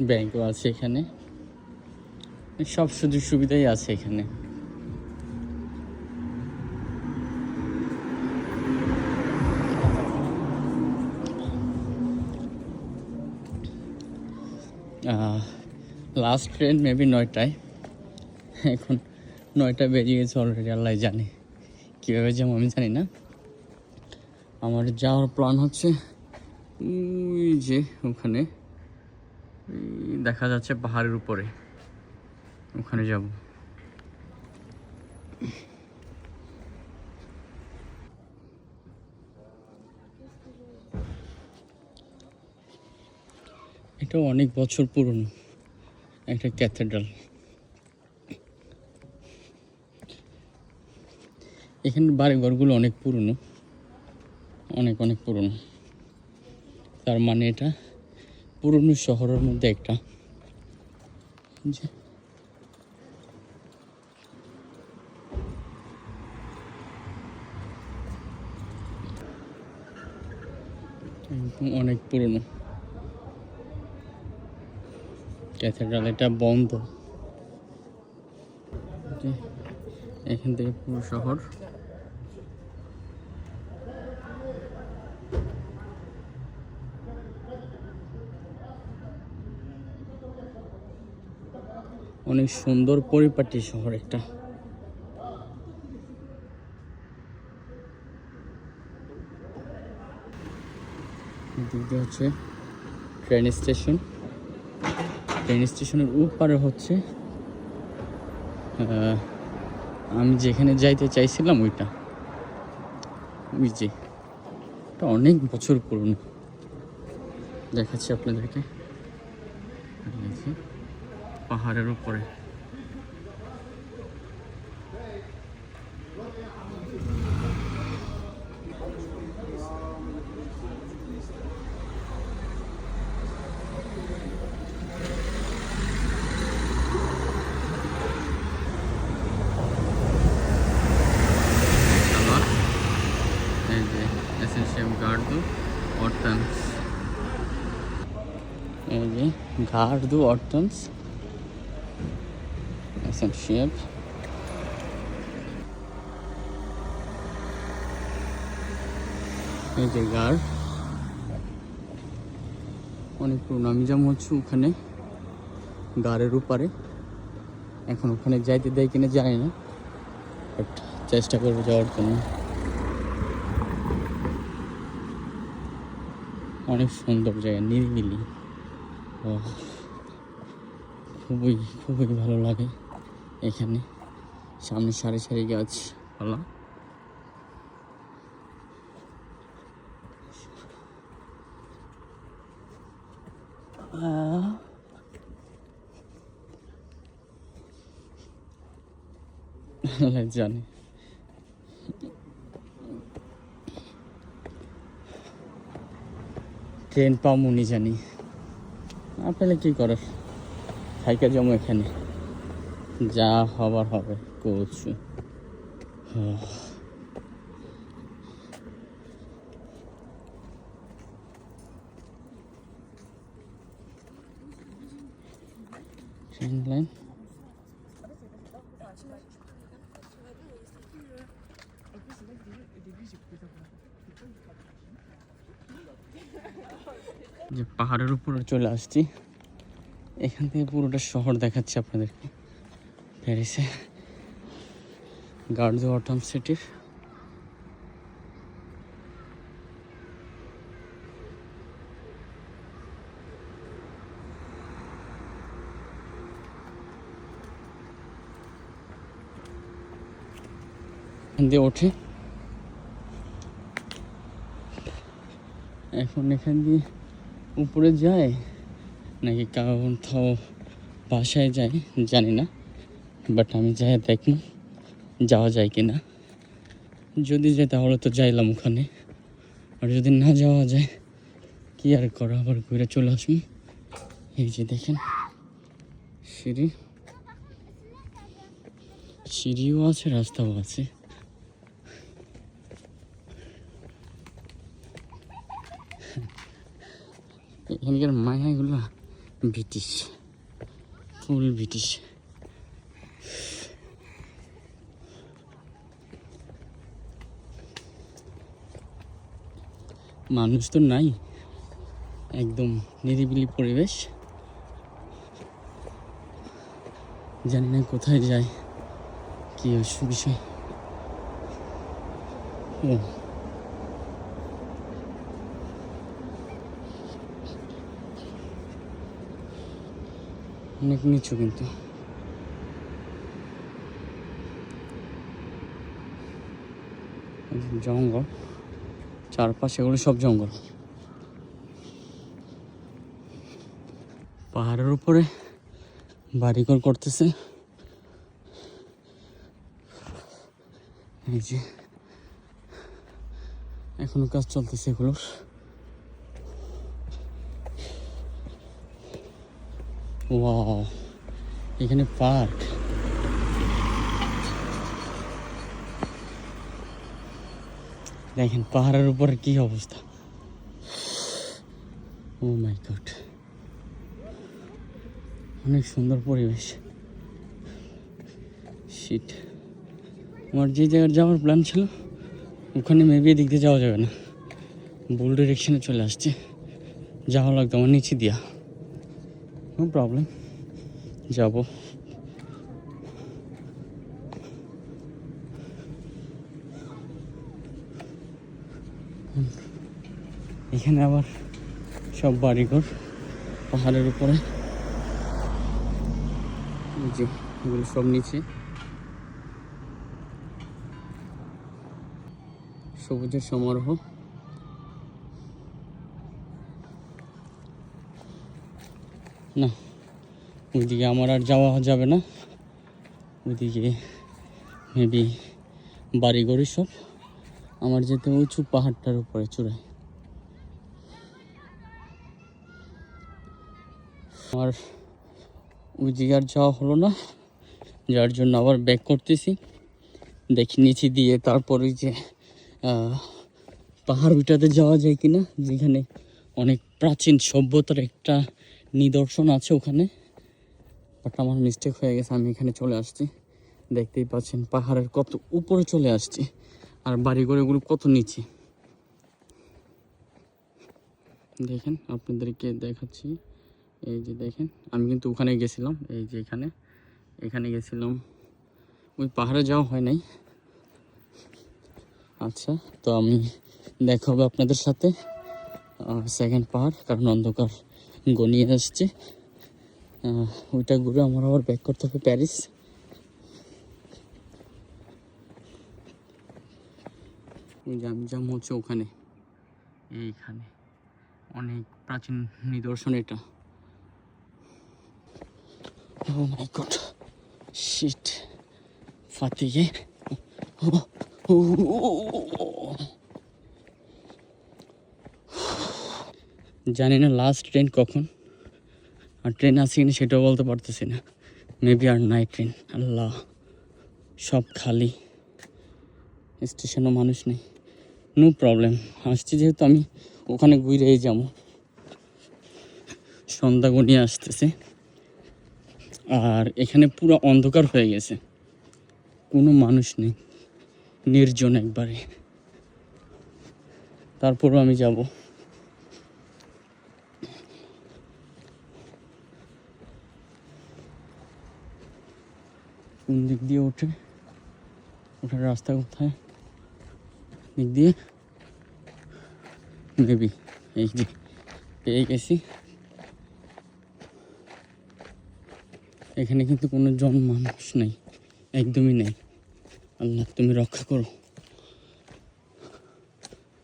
ব্যাংকও আছে এখানে, সব সুযোগ সুবিধাই আছে এখানে। লাস্ট ট্রেন মেবি 9টায়, এখন 9টা বেজে গেছে অলরেডি। আল্লাহ জানে কীভাবে যাবো, আমি জানি না। আমার যাওয়ার প্ল্যান হচ্ছে ওই যে ওখানে দেখা যাচ্ছে পাহাড়ের উপরে, ওখানে যাব। এটা অনেক বছর পুরনো একটা ক্যাথেড্রাল। এখানের বাড়িঘরগুলো অনেক পুরনো, অনেক অনেক পুরনো। তার মানে এটা পুরনো শহরের মধ্যে একটা। অনেক পুরনো ক্যাথেড্রাল, এটা বন্ধ। এখান থেকে পুরো শহর। অনেক সুন্দর পরিপাটি শহর একটা। এদিকে হচ্ছে ট্রেন স্টেশন। ট্রেন স্টেশনের উপরে হচ্ছে আমি যেখানে যাইতে চাইছিলাম ওইটা, ওই যে এটা অনেক বছর পুরনো। দেখাচ্ছি আপনাদেরকে, পাহাড়ের উপরে। এই যে এসএনসিএম গার্ডু অর্টান্স, এই যে গার্ডু অর্টান্স এসএনসিএম। এই যে গার্ড অনেক পুরনো। আমি যেমন হচ্ছে ওখানে গাড়ের উপরে, এখন ওখানে যাইতে দেয় কিনা জানি না, বাট চেষ্টা করবো যাওয়ার জন্য। অনেক সুন্দর জায়গা, নিরিবিলি, খুবই খুবই ভালো লাগে এখানে। সামনে সারি সারি গাছপালা। জানি ট্রেন পামুনি জানি, আপনারা কি করার, থাইকা জমো এখানে, যা হবার হবে করছু। ট্রেন লাইন যে পাহাড়ের উপরে চলে আসছি। এখান থেকে পুরোটা শহর দেখাচ্ছে আপনাদেরকে। প্যারিসে গার্ড অটম সিটির দিয়ে ওঠে। এখন এখান দিয়ে উপরে যায় নাকি কোথাও বাসায় যায় জানি না, বাট আমি যাই দেখি যাওয়া যায় কি না। যদি যায় তাহলে তো যাইলাম ওখানে, আর যদি না যাওয়া যায় কি আর করা, আবার ঘুরে চলে আসুন। এই যে দেখেন সিঁড়ি, সিঁড়িও আছে, রাস্তাও আছে। এখানকার মায়াগুলো ব্রিটিশ, ফুল ব্রিটিশ। মানুষ তো নাই, একদম নিরিবিলি পরিবেশ। জানি না কোথায় যায়, কি বিষয়। ও অনেক নিচু কিন্তু। জঙ্গল চারপাশে, এগুলো সব জঙ্গল। পাহাড়ের উপরে বাড়িঘর করতেছে। এই যে এখনো কাজ চলতেছে এগুলোর। ওয়াও, এখানে পার্ক। দেখেন পাহাড়ের উপরে কি অবস্থা। ও মাই গড, অনেক সুন্দর পরিবেশ। শিট, আমার যে জায়গায় যাওয়ার প্ল্যান ছিল ওখানে মেবি এদিক দিয়ে যাওয়া যাবে না, ভুল ডিরেকশনে চলে আসছে। যাওয়া লাগতো আমার নিচে দিয়া। নো প্রবলেম, যাব। এখানে আবার সব বাড়িঘর পাহাড়ের উপরে। যে এগুলো সব নিচে সবুজের সমারোহ। না, ওইদিকে আমার আর যাওয়া যাবে না। ওইদিকে মেবি বাড়িঘরই সব। আমার যেতে উঁচু পাহাড়টার উপরে চূড়ায়। আর ওই দিকে আর যাওয়া হলো না, যার জন্য আবার ব্যাক করতেছি। দেখি নিচে দিয়ে তারপর ওই যে পাহাড় ওইটাতে যাওয়া যায় কিনা, যেখানে অনেক প্রাচীন সভ্যতার একটা নিদর্শন আছে ওখানে। বাট আমার মিস্টেক হয়ে গেছে, আমি এখানে চলে আসছি। দেখতেই পাচ্ছেন পাহাড়ের কত উপরে চলে আসছি, আর বাড়িঘরগুলো কত নিচে। দেখেন আপনাদেরকে দেখাচ্ছি, এই যে দেখেন আমি কিন্তু ওখানে গেছিলাম। এই যে এখানে গেছিলাম, ওই পাহাড়ে যাওয়া হয় নাই। আচ্ছা, তো আমি দেখা হবে আপনাদের সাথে সেকেন্ড পাহাড়, কারণ অন্ধকার ঘনিয়ে আসছে। ওইটা ঘুরে আমার আবার ব্যাক করতে হবে প্যারিস। ওই যে আমি যাম হচ্ছে ওখানে, এইখানে অনেক প্রাচীন নিদর্শন এটা। ও মাই গড, শিট, ফাতিয়ে। জানি না লাস্ট ট্রেন কখন, আর ট্রেন আছে কিনা সেটাও বলতে পারতেছি না। মেবি আর নাই ট্রেন। আল্লাহ, সব খালি, স্টেশনও মানুষ নেই। নো প্রবলেম, আসছি যেহেতু আমি ওখানে ঘুরেই যাবো। সন্ধ্যা গনিয়ে আসতেছে, আর এখানে পুরো অন্ধকার হয়ে গেছে, কোনো মানুষ নেই, নির্জন একবারে। তারপরও আমি যাব। কোন দিক দিয়ে ওঠার রাস্তা কোথায়? দিক দিয়ে মেবি এই যে পেয়ে গেছি। এখানে কিন্তু কোনো মানুষ নেই, একদমই নেই। আল্লাহ তুমি রক্ষা করো,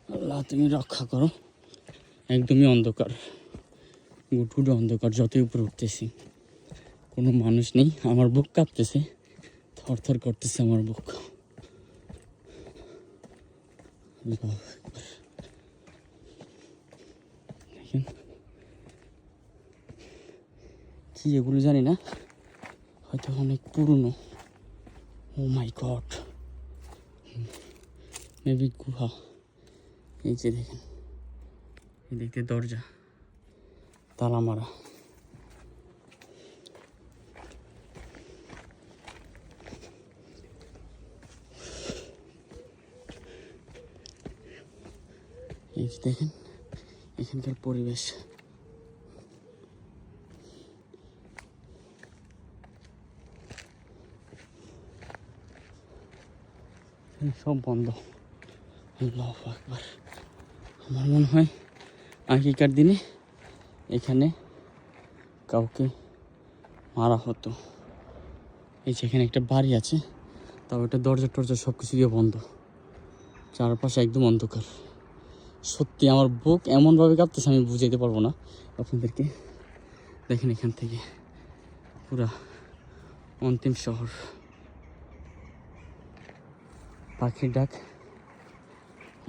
আল্লাহ তুমি রক্ষা করো। একদমই অন্ধকার, গুটগুটে অন্ধকার। যতই উপরে উঠতেছি কোনো মানুষ নেই। আমার বুক কাঁপতেছে, থরথর করতেছে আমার বুক। দেখেন কি এগুলো জানি না, হয়তো অনেক পুরনো। ও মাই গড, মেবি গুহা। এই যে দেখেন, এই দিক দিয়ে দরজা, তালা মারা। এই যে দেখেন এখানকার পরিবেশ, সব বন্ধ। আল্লাহু আকবার। আমার মনে হয় আগেকার দিনে এখানে কাউকে মারা হতো। এই যে এখানে একটা বাড়ি আছে, তাও এটা দরজা টরজা সব কিছু দিয়ে বন্ধ, চারপাশে একদম অন্ধকার। সত্যি আমার বুক এমনভাবে কাঁপতেছে আমি বুঝাইতে পারবো না আপনাদেরকে। দেখেন এখান থেকে পুরা অন্তিম শহর, পাখির ডাক,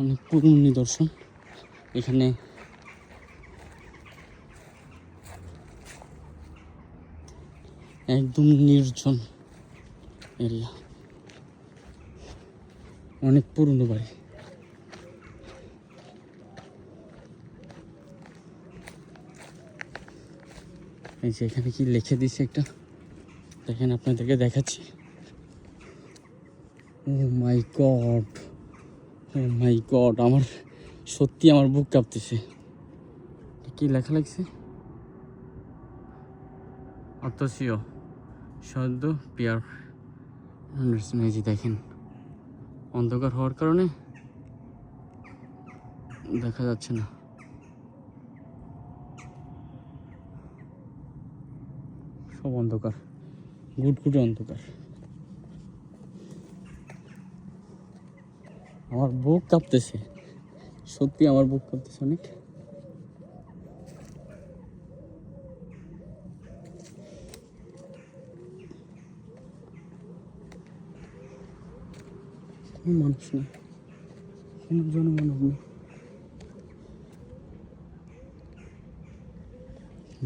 অনেক পুরনো নিদর্শন। এখানে একদম নির্জন এরিয়া, অনেক পুরনো বাড়ি। এই যে এখানে কি লিখে দিছে একটা, দেখেন আপনাদেরকে দেখাচ্ছি। ও মাই গড, ও মাই গড, আমার সত্যি আমার বুক কাঁপতেছে। কি লেখা লাগছে? অতসীয় সদ্য পিয়ার। এই যে দেখেন অন্ধকার হওয়ার কারণে দেখা যাচ্ছে না। সব অন্ধকার, গুটগুটে অন্ধকার। আমার বুক কাঁপতেছে, সত্যি আমার বুক কাঁপতেছে অনেক। কোনো মানুষ নেই, কোনো জনমানব নেই।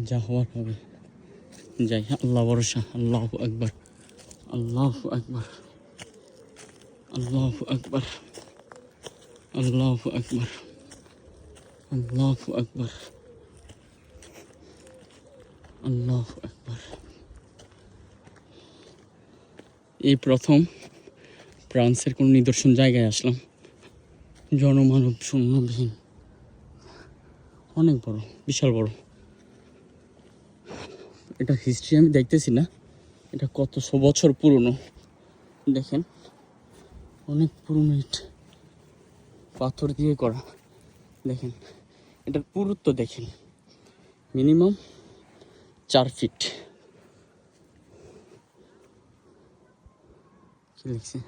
যা হওয়ার হবে, যাই। আল্লাহ ভরসা। আল্লাহু আকবার, আল্লাহু আকবার, আল্লাহু আকবার, আল্লাহু আকবার, আল্লাহু আকবার, আল্লাহু আকবার। এই প্রথম ফ্রান্সের কোনো নিদর্শন জায়গায় আসলাম, জনমানব শূন্যবিহীন, অনেক বড়, বিশাল বড়। এটা হিস্ট্রি আমি দেখতেছি না, এটা কতশো বছর পুরনো। দেখেন অনেক পুরনো ইট, পাথর দিয়ে করা। দেখেন এটার পুরুত্ব দেখেন, মিনিমাম 4 ফিট। কি লিখছে?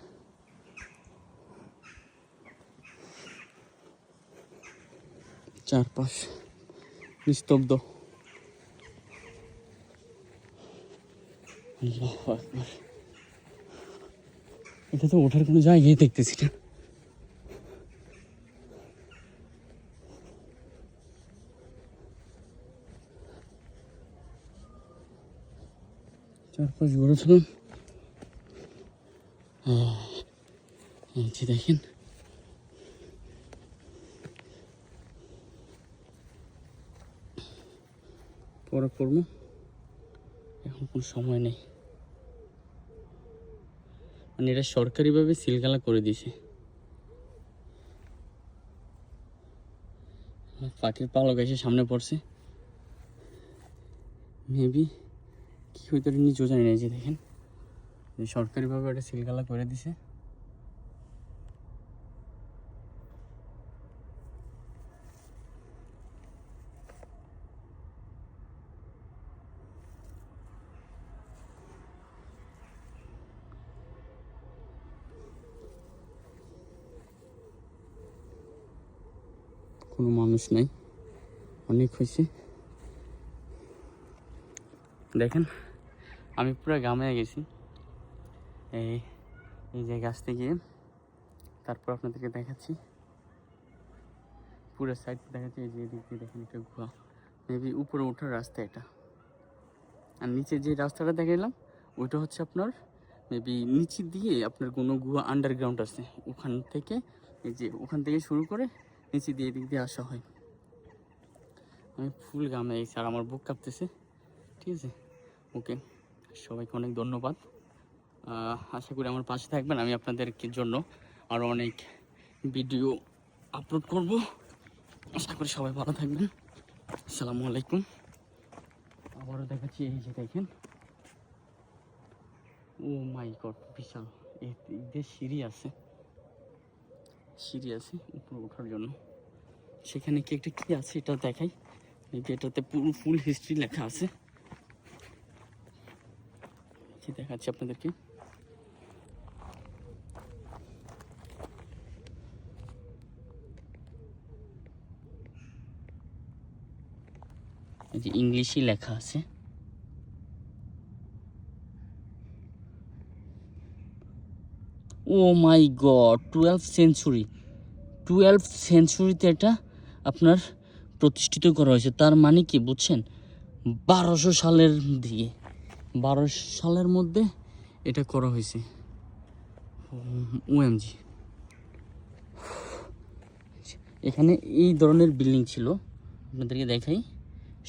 চারপাশ নিস্তব্ধ। আল্লাহু আকবার। এটা তো ওঠার কোনো জায়গায় দেখতেছি না। চারপাশ ঘুরে ফেলুন। এই যে দেখেন পরে করবো, এখন কোনো সময় নেই। মানে এটা সরকারিভাবে সিলগালা করে দিয়েছে। পাখির পালক এসে সামনে পড়ছে, মেবি কি হইতে নিজেও জানি না। যে দেখেন সরকারিভাবে এটা সিলগালা করে দিছে। কোনো মানুষ নাই, অনেক হয়েছে। দেখেন আমি পুরো গামে গেছি এই যে গাছ থেকে। তারপর আপনাদেরকে দেখাচ্ছি পুরো সাইড দেখাচ্ছি। এই যে এদিক দিয়ে দেখেন একটা গুহা, মেবি উপরে ওঠার রাস্তা এটা। আর নিচে যে রাস্তাটা দেখালাম ওইটা হচ্ছে আপনার মেবি নিচে দিয়ে আপনার কোনো গুহা আন্ডারগ্রাউন্ড আছে, ওখান থেকে এই যে ওখান থেকে শুরু করে নিচে দিয়ে এদিক দিয়ে আসা হয়। আমি ফুল গামে গেছি আর আমার বুক কাঁপতেছে। ঠিক আছে, ওকে, সবাইকে অনেক ধন্যবাদ। আশা করি আমার পাশে থাকবেন, আমি আপনাদের জন্য আরও অনেক ভিডিও আপলোড করব। আশা করি সবাই ভালো থাকবেন। আসসালামু আলাইকুম। আবারও দেখাচ্ছি, এই যে দেখেন, ও মাই গড, বিশাল এদের সিঁড়ি আছে উপরে ওঠার জন্য। সেখানে কি একটা কি আছে এটা দেখাই, এই যে এটাতে পুরো ফুল হিস্ট্রি লেখা আছে, দেখাচ্ছি আপনাদেরকে। এই যে ইংলিশে লেখা আছে। ও মাই গড, 12th সেঞ্চুরিতে এটা আপনার প্রতিষ্ঠিত করা হয়েছে। তার মানে কি বুঝছেন, 1200 সালের দিকে, 1200 সালের মধ্যে এটা করা হয়েছে। ওএমজি, এখানে এই ধরনের বিল্ডিং ছিল, আপনাদেরকে দেখাই,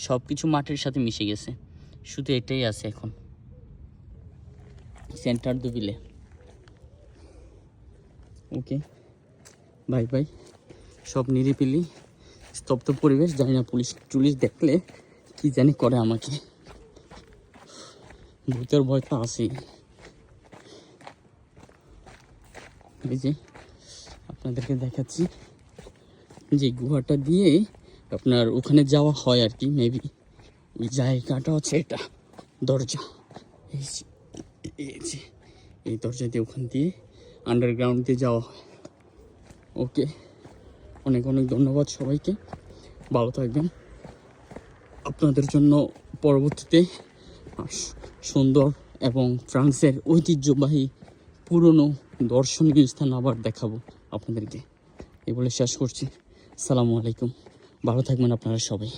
সব কিছু মাটির সাথে মিশে গেছে, শুধু এটাই আছে এখন, সেন্টার দুবিলে। ওকে, বাই বাই। সব নিরিবিলি স্তব্ধ পরিবেশ, জানি না পুলিশ দেখলে কি জানি করে আমাকে, ভূতের ভয় তো আছেই। এই যে আপনাদেরকে দেখাচ্ছি যে গুহাটা দিয়ে আপনার ওখানে যাওয়া হয় আর কি, মেবি ওই জায়গাটা হচ্ছে এটা, দরজা, এই দরজা দিয়ে ওখান দিয়ে আন্ডারগ্রাউন্ড দিয়ে যাওয়া হয়। ওকে, অনেক অনেক ধন্যবাদ সবাইকে, ভালো থাকবেন। আপনাদের জন্য পরবর্তীতে সুন্দর এবং ফ্রান্সের ঐতিহ্যবাহী পুরনো দর্শনীয় স্থান আবার দেখাবো আপনাদেরকে। এই বলে শেষ করছি। আসসালামু আলাইকুম, ভালো থাকবেন আপনারা সবাই।